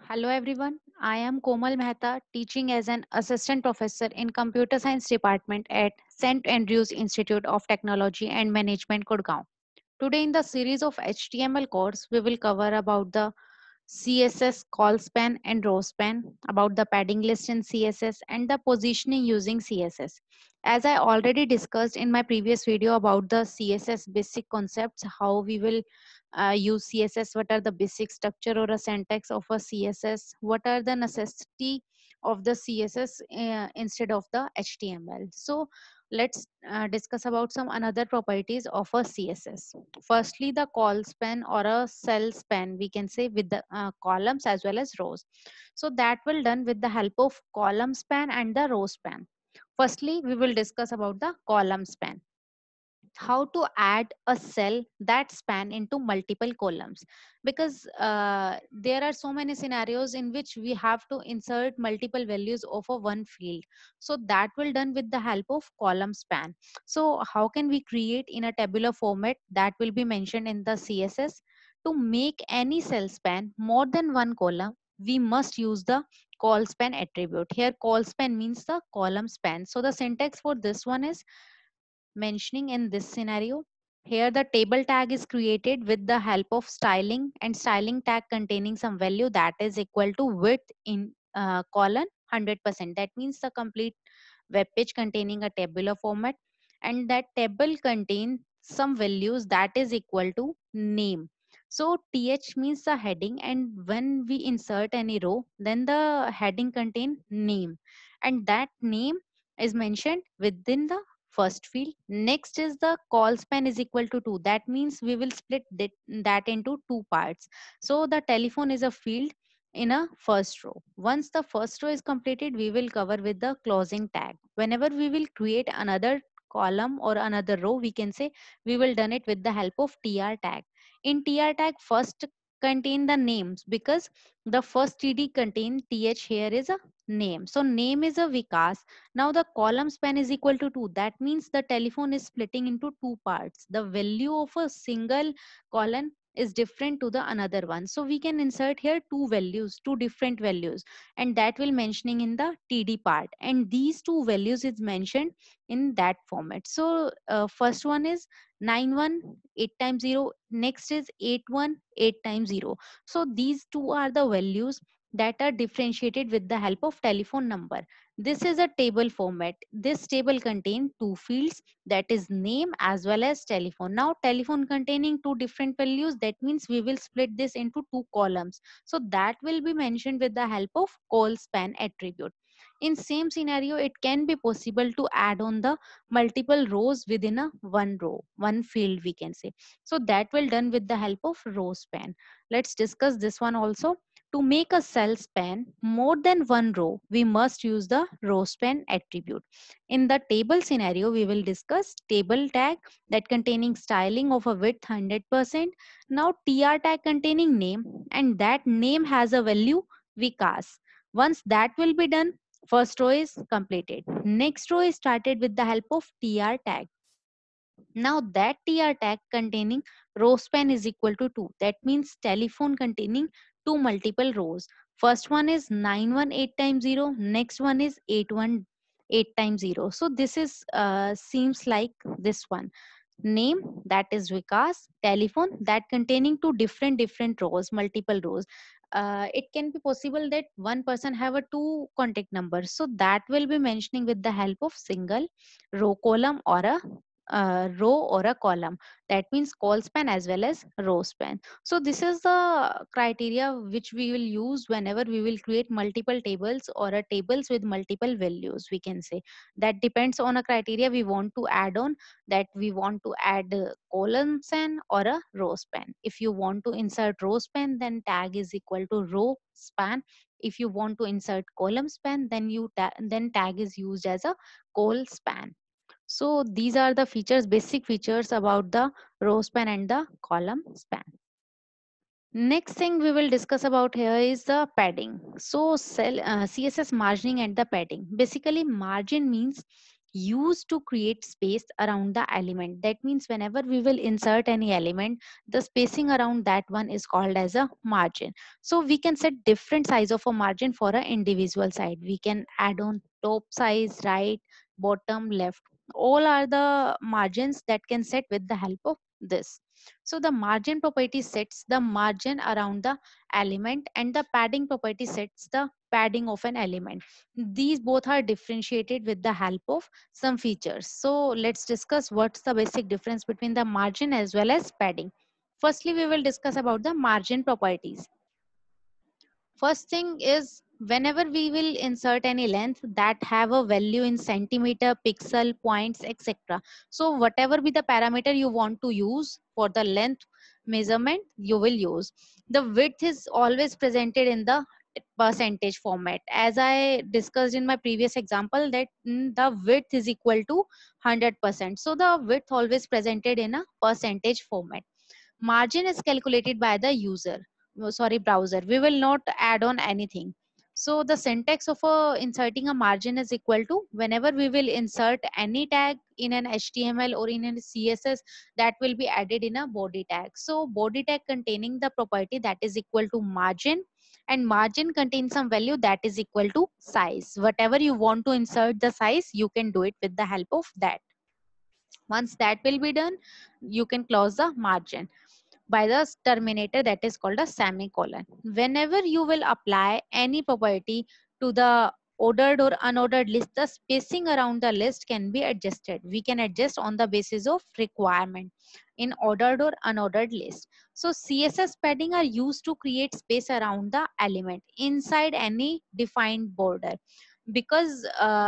Hello everyone, I am Komal Mehta, teaching as an assistant professor in computer science department at St. Andrews Institute of Technology and Management, Gurgaon. Today in the series of HTML course, we will cover about the CSS call span and row span, about the padding list in CSS and the positioning using CSS. As I already discussed in my previous video about the CSS basic concepts, how we will use CSS, what are the basic structure or a syntax of a CSS, what are the necessity of the CSS instead of the HTML. So let's discuss about some another properties of a CSS. Firstly, the call span or a cell span, we can say, with the columns as well as rows. So that will done with the help of column span and the row span. Firstly, we will discuss about the column span, how to add a cell that span into multiple columns, because there are so many scenarios in which we have to insert multiple values of a one field. So that will done with the help of column span. So how can we create in a tabular format? That will be mentioned in the CSS. To make any cell span more than one column, we must use the call span attribute. Here call span means the column span. So the syntax for this one is mentioning in this scenario. Here the table tag is created with the help of styling, and styling tag containing some value that is equal to width in colon 100%. That means the complete web page containing a tabular format, and that table contain some values that is equal to name. So th means the heading, and when we insert any row, then the heading contain name, and that name is mentioned within the first field. Next is the call span is equal to 2. That means we will split that into two parts. So the telephone is a field in a first row. Once the first row is completed, we will cover with the closing tag. Whenever we will create another column or another row, we can say we will done it with the help of tr tag. In tr tag, first contain the names, because the first td contain th here is a name. So name is a Vikas. Now the column span is equal to 2. That means the telephone is splitting into two parts. The value of a single column is different to the another one. So we can insert here two values, two different values, and that will mentioning in the TD part. And these two values is mentioned in that format. So first one is 918 times 0. Next is 818 times 0. So these two are the values that are differentiated with the help of telephone number. This is a table format. This table contains two fields, that is name as well as telephone. Now telephone containing two different values, that means we will split this into two columns. So that will be mentioned with the help of call span attribute. In same scenario, it can be possible to add on the multiple rows within a one row, one field we can say. So that will done with the help of row span. Let's discuss this one also. To make a cell span more than one row, we must use the row span attribute. In the table scenario, we will discuss table tag that containing styling of a width 100%. Now tr tag containing name, and that name has a value Vikas. Once that will be done, first row is completed. Next row is started with the help of tr tag. Now that tr tag containing row span is equal to 2. That means telephone containing two multiple rows. First one is 918 times 0. Next one is 818 times 0. So this is seems like this one. Name, that is Vikas. Telephone, that containing two different rows, multiple rows. It can be possible that one person have a two contact numbers. So that will be mentioning with the help of single row column or a row or a column. That means call span as well as row span. So this is the criteria which we will use whenever we will create multiple tables or a tables with multiple values, we can say. That depends on a criteria we want to add on, that we want to add a column span or a row span. If you want to insert row span, then tag is equal to row span. If you want to insert column span, then then tag is used as a col span. So these are the features, basic features about the row span and the column span. Next thing we will discuss about here is the padding. So cell CSS margining and the padding. Basically, margin means used to create space around the element. That means whenever we will insert any element, the spacing around that one is called as a margin. So we can set different size of a margin for an individual side. We can add on top size, right, bottom, left. All are the margins that can set with the help of this. So the margin property sets the margin around the element, and the padding property sets the padding of an element. These both are differentiated with the help of some features. So let's discuss what's the basic difference between the margin as well as padding. Firstly, we will discuss about the margin properties. First thing is, whenever we will insert any length that have a value in centimeter, pixel, points, etc. So whatever be the parameter you want to use for the length measurement, you will use. The width is always presented in the percentage format. As I discussed in my previous example, that the width is equal to 100%. So the width always presented in a percentage format. Margin is calculated by the user, sorry, browser. We will not add on anything. So the syntax of inserting a margin is equal to, whenever we will insert any tag in an HTML or in a CSS, that will be added in a body tag. So body tag containing the property that is equal to margin, and margin contains some value that is equal to size. Whatever you want to insert the size, you can do it with the help of that. Once that will be done, you can close the margin by the terminator that is called a semicolon. Whenever you will apply any property to the ordered or unordered list, the spacing around the list can be adjusted. We can adjust on the basis of requirement in ordered or unordered list. So CSS padding are used to create space around the element inside any defined border, because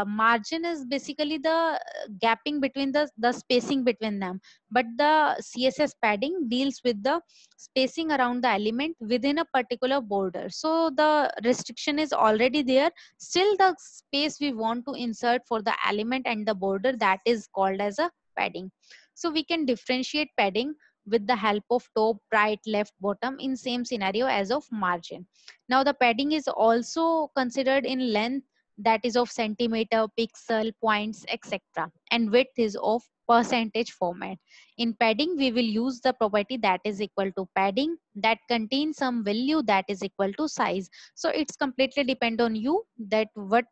margin is basically the gapping between the spacing between them, but the CSS padding deals with the spacing around the element within a particular border. So the restriction is already there, still the space we want to insert for the element and the border, that is called as a padding. So we can differentiate padding with the help of top, right, left, bottom in same scenario as of margin. Now the padding is also considered in length, that is of centimeter, pixel, points, etc. And width is of percentage format. In padding, we will use the property that is equal to padding that contains some value that is equal to size. So it's completely depend on you that what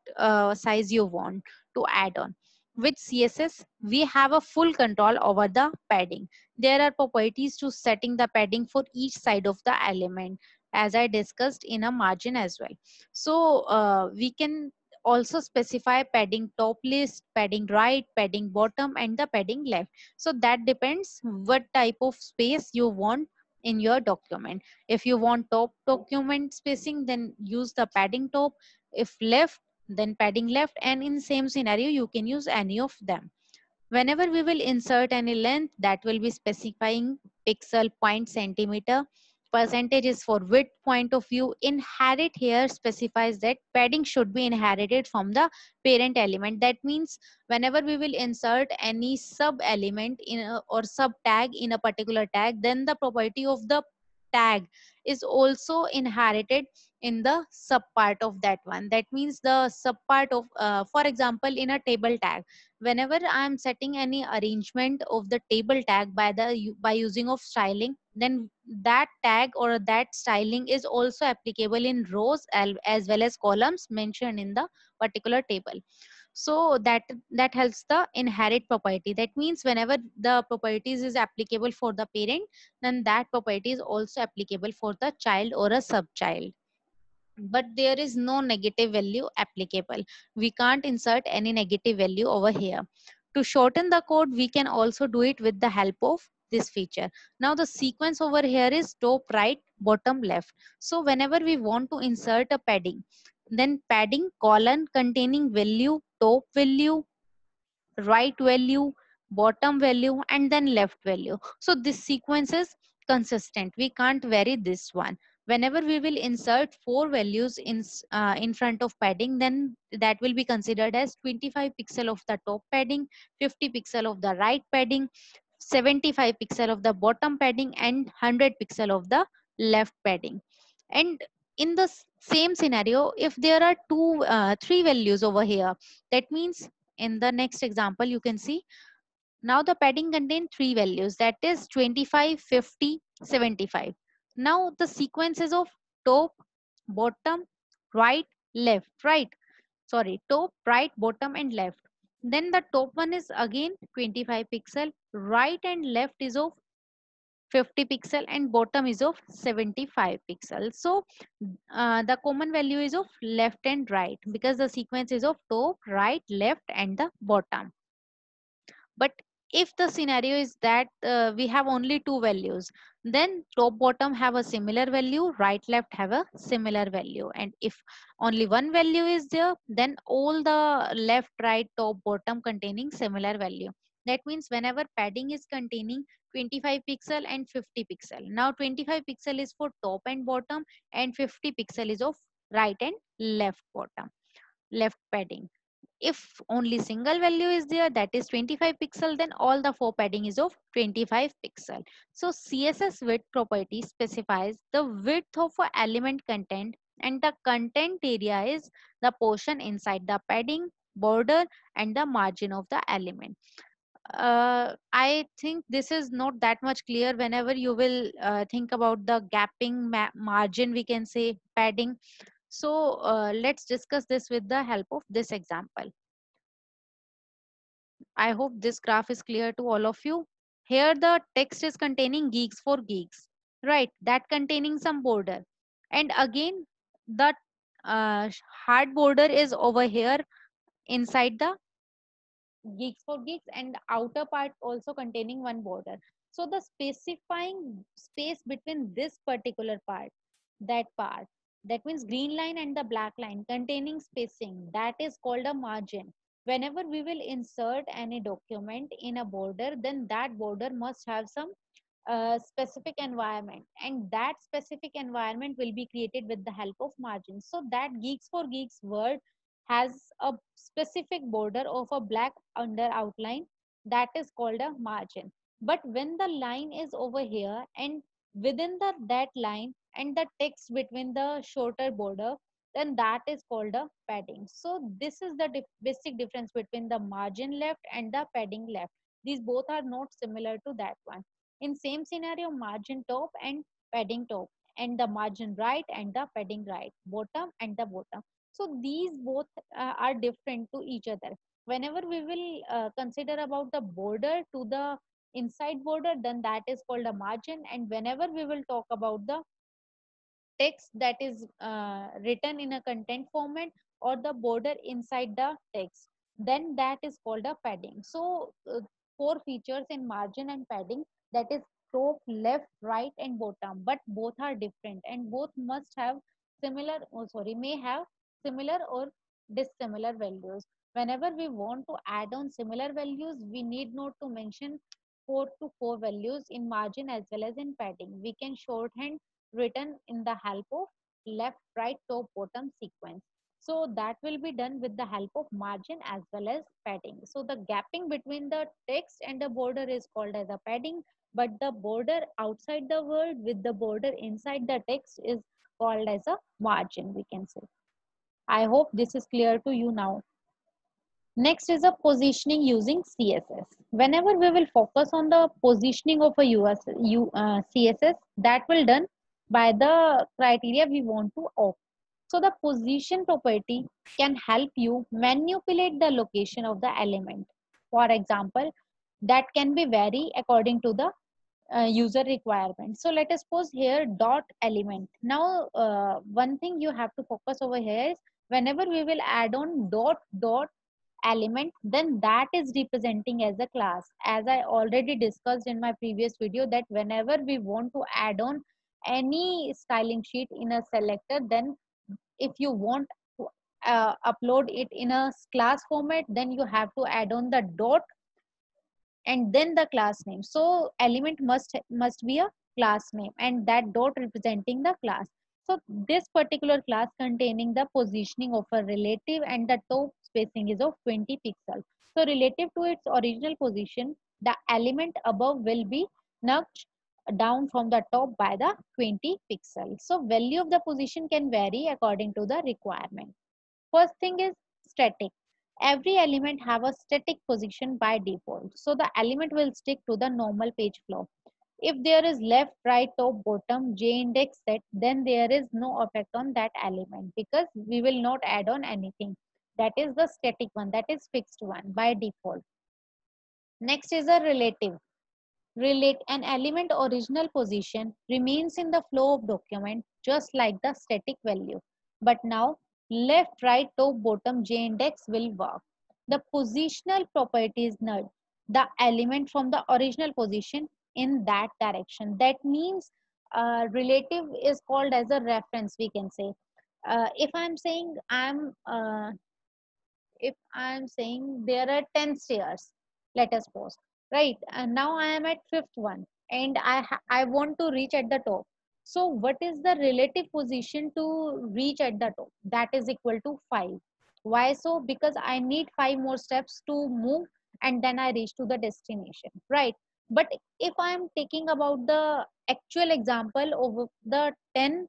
size you want to add on. With CSS, we have a full control over the padding. There are properties to setting the padding for each side of the element, as I discussed in a margin as well. So we can also specify padding top list, padding right, padding bottom, and the padding left. So that depends what type of space you want in your document. If you want top document spacing, then use the padding top. If left, then padding left, and in same scenario you can use any of them. Whenever we will insert any length, that will be specifying pixel, point, centimeter. Percentage is for width point of view. Inherit here specifies that padding should be inherited from the parent element. That means whenever we will insert any sub element in or sub tag in a particular tag, then the property of the tag is also inherited in the sub part of that one. That means the sub part of, for example, in a table tag, whenever I'm setting any arrangement of the table tag by using of styling, then that tag or that styling is also applicable in rows as well as columns mentioned in the particular table. So that helps the inherit property. That means whenever the properties is applicable for the parent, then that property is also applicable for the child or a sub child, but there is no negative value applicable. We can't insert any negative value over here. To shorten the code, we can also do it with the help of this feature. Now the sequence over here is top, right, bottom, left. So whenever we want to insert a padding, then padding colon containing value, top value, right value, bottom value, and then left value. So this sequence is consistent. We can't vary this one. Whenever we will insert four values in front of padding, then that will be considered as 25 pixel of the top padding, 50 pixel of the right padding, 75 pixel of the bottom padding, and 100 pixel of the left padding. And in the same scenario, if there are three values over here, that means in the next example, you can see now the padding contains three values, that is 25, 50, 75. Now the sequences of top, bottom, right, left, right. Sorry, top, right, bottom and left. Then the top one is again 25 pixel, right and left is of 50 pixel and bottom is of 75 pixel. So the common value is of left and right because the sequence is of top, right, left and the bottom. But if the scenario is that we have only two values, then top bottom have a similar value, right left have a similar value. And if only one value is there, then all the left, right, top, bottom containing similar value. That means whenever padding is containing 25 pixel and 50 pixel, now 25 pixel is for top and bottom and 50 pixel is of right and left bottom, left padding. If only single value is there, that is 25 pixel, then all the four padding is of 25 pixel. So CSS width property specifies the width of a element content, and the content area is the portion inside the padding, border and the margin of the element. I think this is not that much clear whenever you will think about the gapping margin, we can say padding. So let's discuss this with the help of this example. I hope this graph is clear to all of you. Here the text is containing geeks for geeks, right? That containing some border. And again, the hard border is over here inside the geeks for geeks, and the outer part also containing one border. So the specifying space between this particular part, that means green line and the black line containing spacing, that is called a margin. Whenever we will insert any document in a border, then that border must have some specific environment, and that specific environment will be created with the help of margins. So that geeks for geeks word has a specific border of a black under outline, that is called a margin. But when the line is over here and within that line and the text between the shorter border, then that is called a padding. So this is the basic difference between the margin left and the padding left. These both are not similar to that one. In same scenario, margin top and padding top, and the margin right and the padding right, bottom and the bottom. So these both are different to each other. Whenever we will consider about the border to the inside border, then that is called a margin. And whenever we will talk about the text that is written in a content format or the border inside the text, then that is called a padding. So four features in margin and padding, that is top, left, right and bottom, but both are different and both must have similar, oh sorry, may have similar or dissimilar values. Whenever we want to add on similar values, we need not to mention four values in margin as well as in padding. We can shorthand written in the help of left, right, top, bottom sequence. So that will be done with the help of margin as well as padding. So the gapping between the text and the border is called as a padding, but the border outside the word with the border inside the text is called as a margin, we can say. I hope this is clear to you now. Next is a positioning using CSS. Whenever we will focus on the positioning of a CSS, that will done by the criteria we want to opt. So the position property can help you manipulate the location of the element. For example, that can be vary according to the user requirement. So let us suppose here dot element. Now one thing you have to focus over here is whenever we will add on dot element, then that is representing as a class. As I already discussed in my previous video, that whenever we want to add on any styling sheet in a selector, then if you want to upload it in a class format, then you have to add on the dot and then the class name. So element must be a class name and that dot representing the class. So this particular class containing the positioning of a relative and the top spacing is of 20 pixels. So relative to its original position, the element above will be nudged down from the top by the 20 pixels. So value of the position can vary according to the requirement. First thing is static. Every element have a static position by default. So the element will stick to the normal page flow. If there is left, right, top, bottom, J index set, then there is no effect on that element because we will not add on anything. That is the static one, that is fixed one by default. Next is a relative. Relate an element original position remains in the flow of document just like the static value. But now left, right, top, bottom, J index will work. The positional property is null. The element from the original position in that direction. That means relative is called as a reference, we can say. If I'm saying if I'm saying there are 10 stairs, let us suppose, right? And now I am at fifth one and I want to reach at the top. So what is the relative position to reach at the top? That is equal to 5. Why so? Because I need 5 more steps to move and then I reach to the destination, right? But if I am taking about the actual example of the 10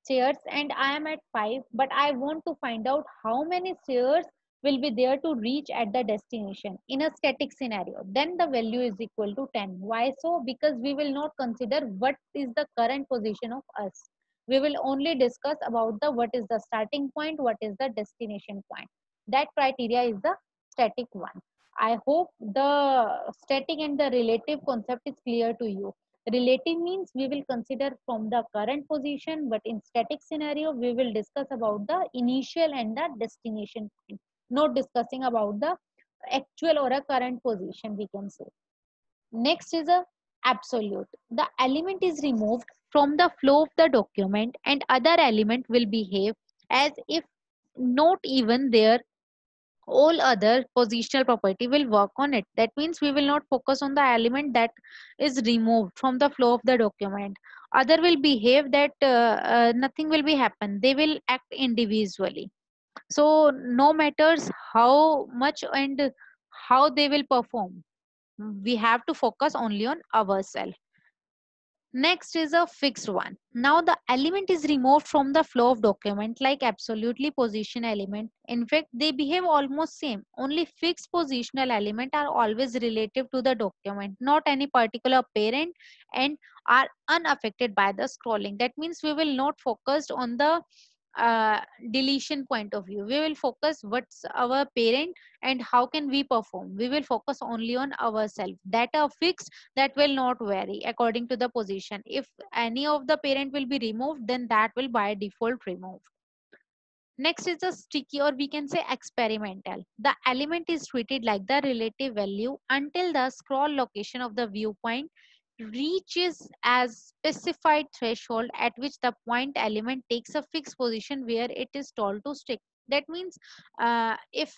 stairs and I am at 5, but I want to find out how many stairs will be there to reach at the destination in a static scenario. Then the value is equal to 10. Why so? Because we will not consider what is the current position of us. We will only discuss about the what is the starting point, what is the destination point. That criteria is the static one. I hope the static and the relative concept is clear to you. Relative means we will consider from the current position, but in static scenario, we will discuss about the initial and the destination point, not discussing about the actual or a current position, we can say. Next is a absolute. The element is removed from the flow of the document and other element will behave as if not even there. All other positional property will work on it. That means we will not focus on the element that is removed from the flow of the document. Other will behave that nothing will be happen, they will act individually. So no matters how much and how they will perform, we have to focus only on ourselves. Next is a fixed one. Now the element is removed from the flow of document like absolutely position element. In fact, they behave almost same. Only fixed positional element are always relative to the document, not any particular parent, and are unaffected by the scrolling. That means we will not focus on the uh, deletion point of view. We will focus what's our parent and how can we perform. We will focus only on ourselves. That are fixed, that will not vary according to the position. If any of the parent will be removed, then that will by default remove. Next is a sticky or we can say experimental. The element is treated like the relative value until the scroll location of the viewpoint reaches as specified threshold at which the point element takes a fixed position where it is told to stick. That means if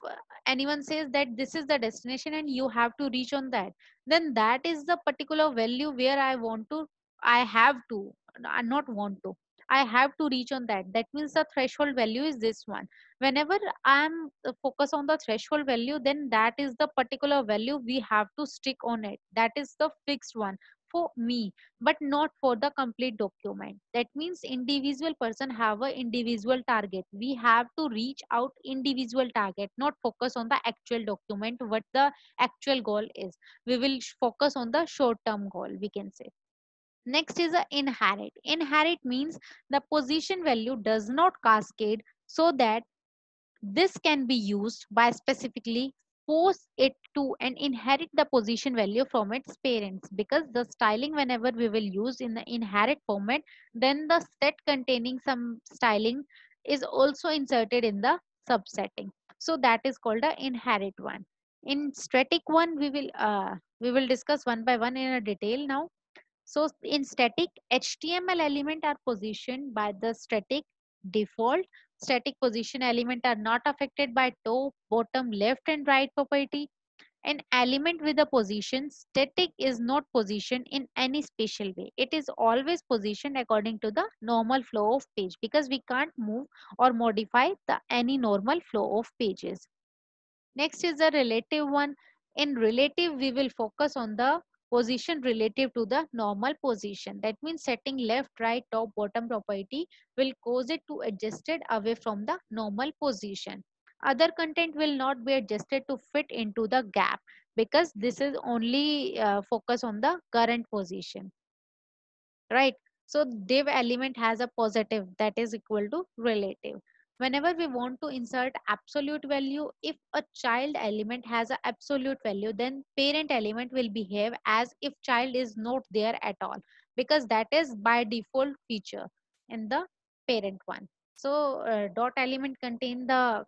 anyone says that this is the destination and you have to reach on that, then that is the particular value where I have to, not want to, I have to reach on that. That means the threshold value is this one. Whenever I'm focus on the threshold value, then that is the particular value we have to stick on it. That is the fixed one for me, but not for the complete document. That means individual person have a individual target. We have to reach out individual target, not focus on the actual document, what the actual goal is. We will focus on the short term goal, we can say. Next is a inherit. Inherit means the position value does not cascade, so that this can be used by specifically force it to and inherit the position value from its parents, because the styling whenever we will use in the inherit format, then the set containing some styling is also inserted in the subsetting. So that is called a inherit one. In static one, we will discuss one by one in a detail now. So in static, HTML element are positioned by the static default. Static position element are not affected by top, bottom, left and right property. An element with a position static is not positioned in any special way. It is always positioned according to the normal flow of page, because we can't move or modify the any normal flow of pages. Next is the relative one. In relative, we will focus on the position relative to the normal position. That means setting left, right, top, bottom property will cause it to adjust it away from the normal position. Other content will not be adjusted to fit into the gap, because this is only focus on the current position, right? So div element has a positive that is equal to relative. Whenever we want to insert absolute value, if a child element has an absolute value, then parent element will behave as if child is not there at all, because that is by default feature in the parent one. So dot element contain the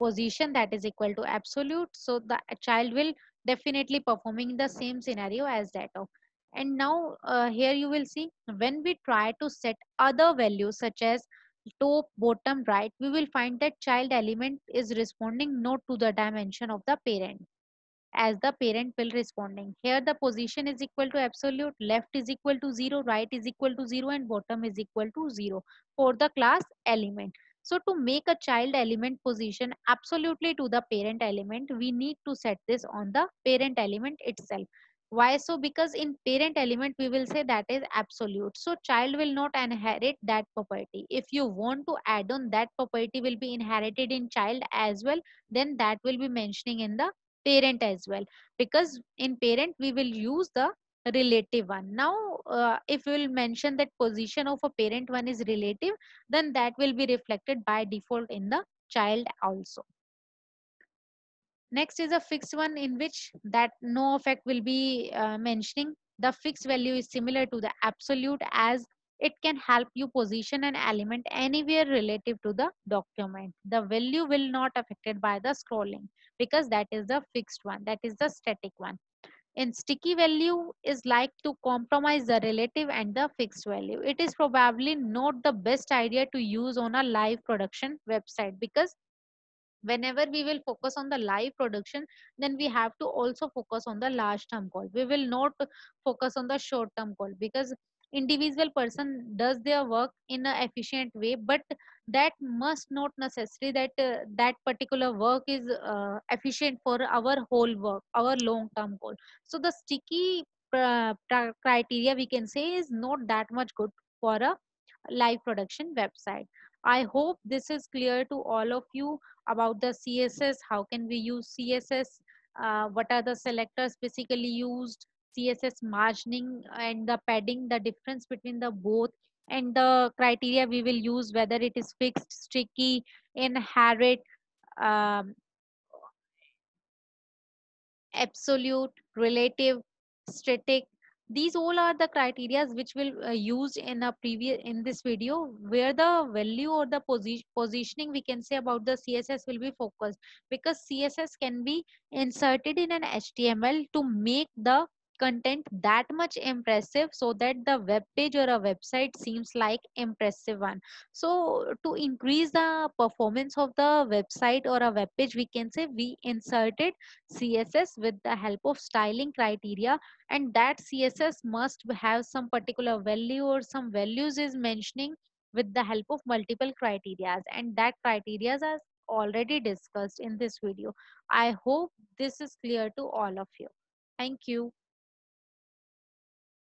position that is equal to absolute, so the child will definitely performing the same scenario as that of. And now here you will see, when we try to set other values such as top, bottom, right, we will find that child element is responding not to the dimension of the parent, as the parent will responding. Here the position is equal to absolute, left is equal to 0, right is equal to 0, and bottom is equal to 0 for the class element. So to make a child element position absolutely to the parent element, we need to set this on the parent element itself. Why so? Because in parent element we will say that is absolute, so child will not inherit that property. If you want to add on that property will be inherited in child as well, then that will be mentioning in the parent as well, because in parent we will use the relative one. Now if we will mention that position of a parent one is relative, then that will be reflected by default in the child also. Next is a fixed one, in which that no effect will be mentioning. The fixed value is similar to the absolute, as it can help you position an element anywhere relative to the document. The value will not affected by the scrolling, because that is the fixed one, that is the static one. In sticky value is like to compromise the relative and the fixed value. It is probably not the best idea to use on a live production website, because whenever we will focus on the live production, then we have to also focus on the large term call. We will not focus on the short term call, because individual person does their work in a efficient way, but that must not necessary that that particular work is efficient for our whole work, our long term goal. So the sticky criteria we can say is not that much good for a live production website. I hope this is clear to all of you about the CSS. How can we use CSS? What are the selectors basically used? CSS margining and the padding, the difference between the both, and the criteria we will use, whether it is fixed, sticky, inherit, um, absolute, relative, static. These all are the criterias which will use in a previous in this video, where the value or the positioning we can say about the CSS will be focused, because CSS can be inserted in an HTML to make the content that much impressive, so that the web page or a website seems like impressive one. So to increase the performance of the website or a web page, we can say we inserted CSS with the help of styling criteria, and that CSS must have some particular value or some values is mentioning with the help of multiple criterias, and that criterias are already discussed in this video. I hope this is clear to all of you. Thank you.